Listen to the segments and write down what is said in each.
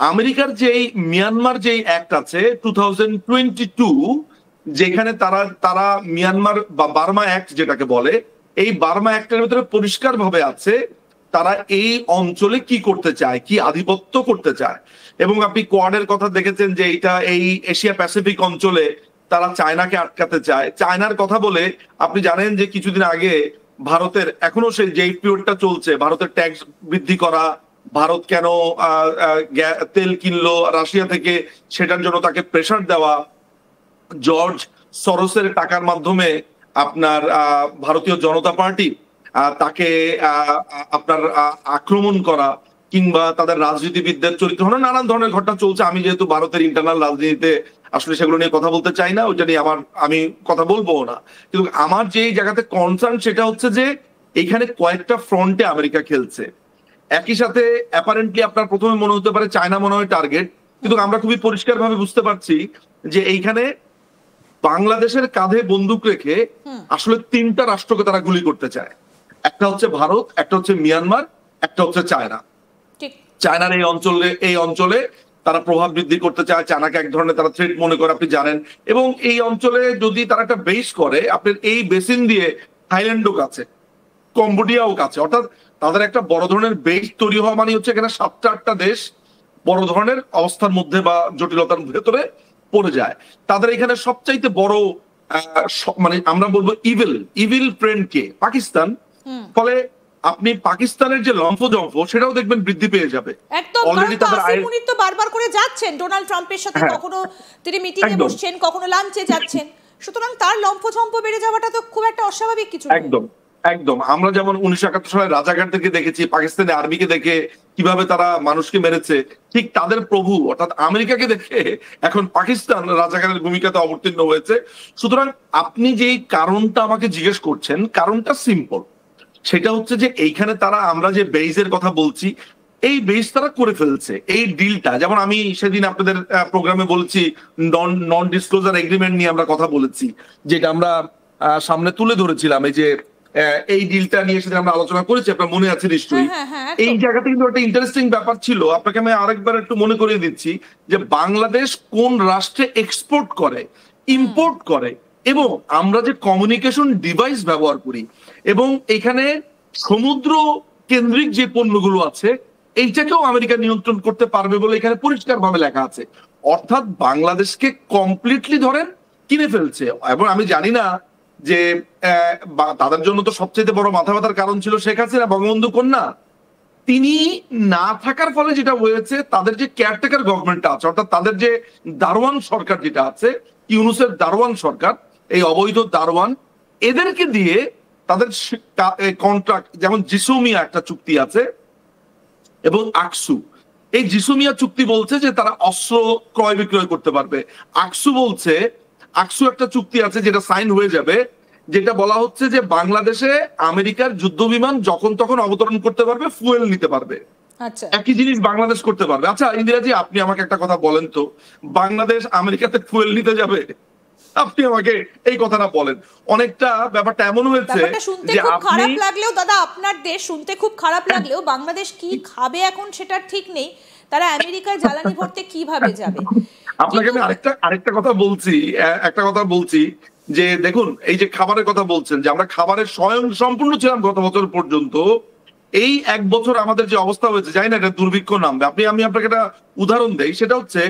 আমেরিকার যেই মিয়ানমার যেই অ্যাক্ট আছে 2022, যেখানে তারা তারা মিয়ানমার বা বার্মা অ্যাক্ট যেটাকে বলে, এই বার্মা অ্যাক্টের ভিতরে পরিষ্কার ভাবে আছে তারা এই অঞ্চলে কি করতে চায়, কি আধিপত্য করতে চায়। এবং আপনি কোয়াডের কথা দেখেছেন যে এইটা এই এশিয়া প্যাসিফিক অঞ্চলে তারা চায়নাকে আটকাতে চায়। চায়নার কথা বলে আপনি জানেন যে কিছুদিন আগে ভারতের এখনো সেই যেই পিরিয়ডটা চলছে, ভারতের ট্যাক্স বৃদ্ধি করা, ভারত কেন তেল কিনলো রাশিয়া থেকে সেটার জন্য তাকে প্রেসার দেওয়া, জর্জ সরোসের টাকার মাধ্যমে আপনার ভারতীয় জনতা পার্টি তাকে আপনার আক্রমণ করা, কিংবা তাদের রাজনীতিবিদদের চরিত্র হলো, নানান ধরনের ঘটনা চলছে। আমি যেহেতু ভারতের ইন্টারনাল রাজনীতিতে আসলে সেগুলো নিয়ে কথা বলতে চাই না, ওইটা নিয়ে আমি কথা বলবো না। কিন্তু আমার যে জায়গাতে কনসার্ন সেটা হচ্ছে যে এখানে কয়েকটা ফ্রন্টে আমেরিকা খেলছে একই সাথে। অ্যাপারেন্টলি আপনার প্রথমে মনে হতে পারে চায়না মনে হয় টার্গেট, কিন্তু আমরা খুবই পরিষ্কার ভাবে বুঝতে পারছি যে এইখানে বাংলাদেশের কাঁধে বন্দুক রেখে আসলে তিনটা রাষ্ট্রকে তারা গুলি করতে চায়। একটা হচ্ছে ভারত, একটা হচ্ছে মিয়ানমার, একটা হচ্ছে চায়না। চায়নার এই অঞ্চলে তারা প্রভাব বৃদ্ধি করতে চায়, চায়নাকে এক ধরনের তারা থ্রেট মনে করে, আপনি জানেন। এবং এই অঞ্চলে যদি তারা একটা বেস করে, আপনার এই বেসিন দিয়ে থাইল্যান্ডও কাছে, কম্বোডিয়াও কাছে, অর্থাৎ তাদের একটা বড় ধরনের বেস তৈরি হওয়া মানে হচ্ছে এখানে 7-8টা দেশ বড় ধরনের অবস্থার মধ্যে বা জটিলতার ভেতরে পড়ে যায়। তাদের এখানে সবচাইতে বড় মানে আমরা বলবো ইভিল ফ্রেন্ড কে পাকিস্তান। ফলে আপনি পাকিস্তানের যে লম্ফজম্ফ সেটাও দেখবেন বৃদ্ধি পেয়ে যাবে। অলরেডি তাদের মুনির তো বারবার করে যাচ্ছেন ডোনাল্ড ট্রাম্পের সাথে, কখনো তিনি মিটিং এ বসছেন, কখনো লাঞ্চে যাচ্ছেন, সুতরাং তার লম্ফজম্ফ বেড়ে যাওয়াটা তো খুব একটা অস্বাভাবিক কিছু। একদম আমরা যেমন 1971 সালে রাজাঘাটদেরকে দেখেছি, পাকিস্তানি আর্মিকে দেখে কিভাবে তারা মানুষকে মেরেছে, ঠিক তাদের প্রভু অর্থাৎ আমেরিকাকে দেখে এখন পাকিস্তান রাজাঘাটের ভূমিকাতে অবতীর্ণ হয়েছে। সুতরাং আপনি যেই কারণটা আমাকে জিজ্ঞেস করছেন, কারণটা সিম্পল। সেটা হচ্ছে যে এইখানে তারা, আমরা যে বেইজের কথা বলছি, এই বেইজ তারা করে ফেলছে। এই ডিলটা যেমন আমি সেদিন আপনাদের প্রোগ্রামে বলছি, নন ডিসক্লোজার এগ্রিমেন্ট নিয়ে আমরা কথা বলেছি, যেটা আমরা সামনে তুলে ধরেছিলাম। এই যে এই ডিলটা নিয়ে সেদিন আমরা আলোচনা করেছি, আপনার মনে আছে নিশ্চয়ই। এই জায়গাতে কিন্তু একটা ইন্টারেস্টিং ব্যাপার ছিল, আপনাকে আমি আরেকবার একটু মনে করিয়ে দিচ্ছি যে বাংলাদেশ কোন রাষ্ট্রে এক্সপোর্ট করে, ইম্পোর্ট করে, এবং আমরা যে কমিউনিকেশন ডিভাইস ব্যবহার করি, এবং এখানে সমুদ্র কেন্দ্রিক যে পণ্যগুলো আছে এইটাকেও আমেরিকা নিয়ন্ত্রণ করতে পারবে বলে এখানে পরিষ্কার ভাবে লেখা আছে। অর্থাৎ বাংলাদেশকে কমপ্লিটলি ধরেন কিনে ফেলছে। এবং আমি জানি না যে তাদের জন্য তো সবচেয়ে বড় মাথা ব্যথার কারণ ছিল শেখ হাসিনা, বঙ্গবন্ধু কন্যা। তিনি না থাকার ফলে যেটা হয়েছে, তাদের যে কেয়ারটেকার গভর্নমেন্টটা আছে, অর্থাৎ তাদের যে দারোয়ান সরকার যেটা আছে, ইউনুসের দারোয়ান সরকার, এই অবৈধ দারোয়ান, এদেরকে দিয়ে তাদের কন্ট্রাক্ট, যেমন জিসোমিয়া একটা চুক্তি আছে এবং আকসু। এই জিসোমিয়া চুক্তি বলছে যে তারা অস্ত্র ক্রয় বিক্রয় করতে পারবে। আকসু বলছে, আকসু একটা চুক্তি আছে যেটা সাইন হয়ে যাবে, যেটা বলা হচ্ছে যে বাংলাদেশে আমেরিকার যুদ্ধ বিমান যখন তখন অবতরণ করতে পারবে, ফুয়েল নিতে পারবে। একই জিনিস বাংলাদেশ করতে পারবে। আচ্ছা ইন্দিরাজি, আপনি আমাকে একটা কথা বলেন তো, বাংলাদেশ আমেরিকাতে ফুয়েল নিতে যাবে? আপনি আমাকে এই কথাটা বলেন। অনেকটা ব্যাপারটা এমন হয়েছে যে খারাপ লাগলেও, দাদা আপনার দেশ শুনতে খুব খারাপ লাগলেও বাংলাদেশ কি খাবে এখন সেটা ঠিক নেই, তারা আমেরিকার জ্বালানি ভরতে কিভাবে যাবে। আপনাকে আমি আরেকটা কথা বলছি, একটা কথা বলছি যে দেখুন, এই যে খাবারের কথা বলছেন, যে আমরা খাবারের স্বয়ং সম্পূর্ণ ছিলাম গত বছর পর্যন্ত, এই এক বছর আমাদের যে অবস্থা হয়েছে, জানি না এটা দুর্ভিক্ষ নামবে। আমি আপনাকে একটা উদাহরণ দেই, সেটা হচ্ছে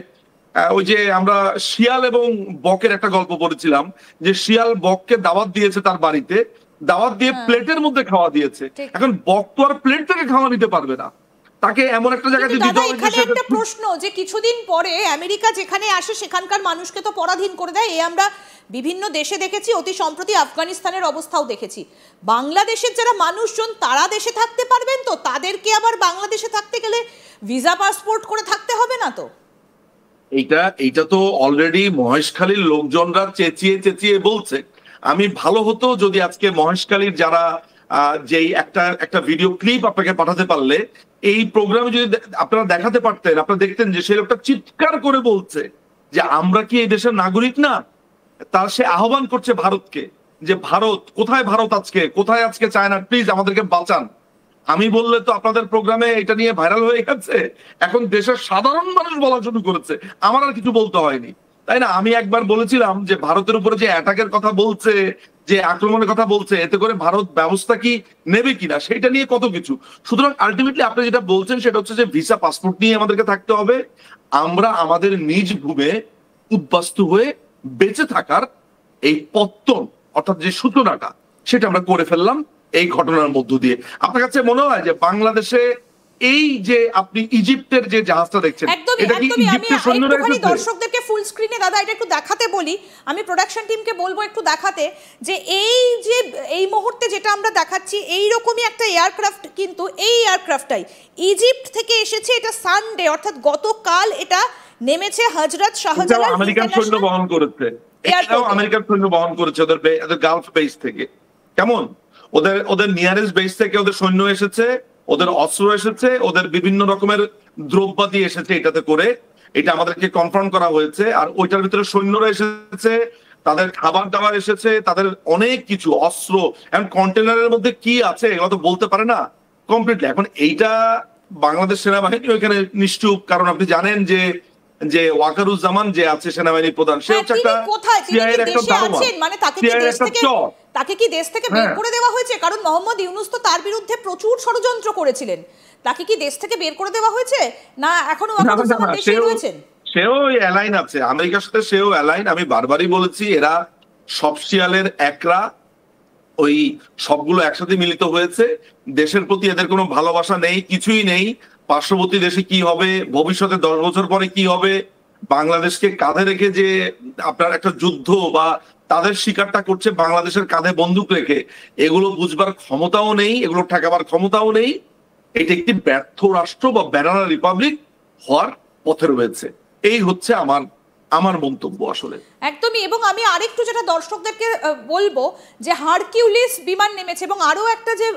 ওই যে আমরা শিয়াল এবং বকের একটা গল্প পড়েছিলাম, যে শিয়াল বককে দাওয়াত দিয়েছে তার বাড়িতে, দাওয়াত দিয়ে প্লেটের মধ্যে খাওয়া দিয়েছে। এখন বক তো আর প্লেট থেকে খাওয়া নিতে পারবে না, তাকে এমন একটা জায়গাতে দিতে হবে। এখানে একটা প্রশ্ন, যে কিছুদিন পরে আমেরিকা যেখানে আসে সেখানকার মানুষকে তো পরাধীন করে দেয়, এই আমরা বিভিন্ন দেশে দেখেছি, অতি সম্প্রতি আফগানিস্তানের অবস্থাও দেখেছি। বাংলাদেশের যারা মানুষজন তারা দেশে থাকতে পারবেন তো? তাদেরকে আবার বাংলাদেশে থাকতে গেলে ভিসা পাসপোর্ট করে থাকতে হবে না তো? এইটা তো অলরেডি মহেশখালীর লোকজনরা চেঁচিয়ে চেঁচিয়ে বলছে। আমি ভালো হতো যদি আজকে মহেশখালীর যারা যেই একটা ভিডিও ক্লিপ আপনাকে পাঠাতে পারলে, এই প্রোগ্রামে যদি আপনারা দেখাতে পারতেন, আপনারা দেখতেন যে সেই লোকটা চিৎকার করে বলছে যে আমরা কি এই দেশের নাগরিক না। তার সে আহ্বান করছে ভারতকে, যে ভারত কোথায়, ভারত আজকে কোথায়, আজকে চায়না, প্লিজ আমাদেরকে বাঁচান। আমি বললে তো আপনাদের প্রোগ্রামে এটা নিয়ে ভাইরাল হয়ে গেছে, এখন দেশের সাধারণ মানুষ বলা শুরু করেছে, আমার আর কিছু বলতে হয়নি, তাই না? আমি একবার বলেছিলাম যে ভারতের উপরে যে অ্যাটাকের কথা বলছে, যে আক্রমণের কথা বলছে, এতে করে ভারত ব্যবস্থা কি নেবে কিনা সেটা নিয়ে কত কিছু। সুতরাং আলটিমেটলি আপনি যেটা বলছেন সেটা হচ্ছে যে ভিসা পাসপোর্ট নিয়ে আমাদেরকে থাকতে হবে। আমরা আমাদের নিজ ভূমে উদ্বাস্তু হয়ে বেঁচে থাকার এই পত্তন, অর্থাৎ যে সূচনাটা, সেটা আমরা করে ফেললাম এই ঘটনার মধ্য দিয়ে। আপনার কাছে মনে হয় যে বাংলাদেশে এই যে আপনি ইজিপ্টের যে জাহাজটা দেখছেন, এটা কি ইজিপ্টের সৈন্যরা এসেছে? দর্শকদেরকে ফুল স্ক্রিনে দাদা এটা একটু দেখাতে বলি, আমি প্রোডাকশন টিমকে বলবো একটু দেখাতে, যে এই মুহূর্তে যেটা আমরা দেখাচ্ছি এই রকমই একটা এয়ারক্রাফট, কিন্তু এই এয়ারক্রাফটটাই ইজিপ্ট থেকে এসেছে। এটা সানডে অর্থাৎ গতকাল এটা নেমেছে হযরত শাহজালাল আমেরিকান সৈন্য বহন করেছে, এটাও আমেরিকান সৈন্য বহন করেছে ওদের গালফ বেস থেকে। কেমন ওদের নিয়ারেস্ট বেস থেকে ওদের সৈন্য এসেছে, ওদের অস্ত্র এসেছে, ওদের বিভিন্ন রকমের দ্রব্যাদি এসেছে এটাতে করে, এটা আমাদেরকে কনফার্ম করা হয়েছে। আর ওইটার ভিতরে সৈন্যরা এসেছে, তাদের খাবার দাবার এসেছে, তাদের অনেক কিছু অস্ত্র, এখন কন্টেনারের মধ্যে কি আছে এগুলো তো বলতে পারে না কমপ্লিটলি। এখন এইটা বাংলাদেশ সেনাবাহিনী ওইখানে নিশ্চুপ, কারণ আপনি জানেন যে ওয়াকারুজ্জামান যে আছে সেনাবাহিনী প্রধান, সে হচ্ছে একটা সিআইএর একটা দারোয়ান, মানে সিআইএর একটা চর। তাকে কি দেশ থেকে বের করে দেওয়া হয়েছে? কারণ মোহাম্মদ ইউনূস তো তার বিরুদ্ধে প্রচুর ষড়যন্ত্র করেছিলেন, তাকে কি দেশ থেকে বের করে দেওয়া হয়েছে না এখনো ওয়াকারুজ্জামান দেশেই রয়েছেন? সেও অ্যালাইন আছে আমেরিকার সাথে, সেও অ্যালাইন। আমি বারবারই বলেছি এরা সব শিয়ালের একরা, ওই সবগুলো একসাথে মিলিত হয়েছে। দেশের প্রতি এদের কোনো ভালোবাসা নেই, কিছুই নেই। পার্শ্ববর্তী দেশে কি হবে, ভবিষ্যতে 10 বছর পরে কি হবে, বাংলাদেশকে কাঁধে রেখে যে আপনার একটা যুদ্ধ বা তাদের শিকারটা করছে বাংলাদেশের কাঁধে বন্দুক রেখে, এগুলো বুঝবার ক্ষমতাও নেই, এগুলো ঠেকাবার ক্ষমতাও নেই। এটা একটি ব্যর্থ রাষ্ট্র বা ব্যানানা রিপাবলিক হওয়ার পথে রয়েছে। এই হচ্ছে আমার মন্তব্য আসলে একদমই। এবং আমি আরেকটু যেটা দর্শকদেরকে বলবো, যে হারকিউলিস বিমান নেমেছে এবং আরো একটা যে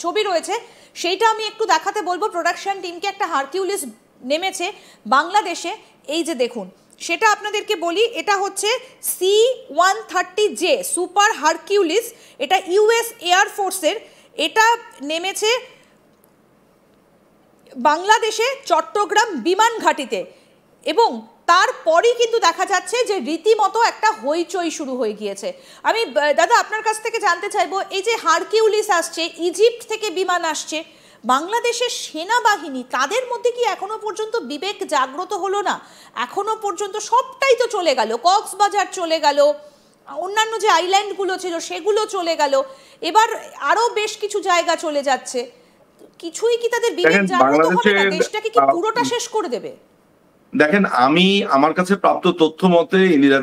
ছবি রয়েছে সেইটা আমি একটু দেখাতে বলবো প্রোডাকশন টিমকে। একটা হারকিউলিস নেমেছে বাংলাদেশে, এই যে দেখুন, সেটা আপনাদেরকে বলি। এটা হচ্ছে C-130J সুপার হারকিউলিস, এটা ইউএস এয়ারফোর্সের। এটা নেমেছে বাংলাদেশে চট্টগ্রাম বিমান ঘাঁটিতে, এবং তারপরই কিন্তু দেখা যাচ্ছে যে রীতিমতো একটা হইচই শুরু হয়ে গিয়েছে। আমি দাদা আপনার কাছ থেকে জানতে চাইবো, এই যে হারকিউলিস আসছে, ইজিপ্ট থেকে বিমান আসছে, বাংলাদেশের সেনাবাহিনী তাদের মধ্যে কি এখনো পর্যন্ত বিবেক জাগ্রত হলো না? এখনো পর্যন্ত সবটাই তো চলে গেল, কক্সবাজার চলে গেল, অন্যান্য যে আইল্যান্ডগুলো ছিল সেগুলো চলে গেল, এবার আরো বেশ কিছু জায়গা চলে যাচ্ছে। কিছুই কি তাদের বিবেক জাগ্রত হবে না? দেশটাকে কি পুরোটা শেষ করে দেবে? দেখেন, আমার কাছে প্রাপ্ত তথ্য মতে ইন্দিরা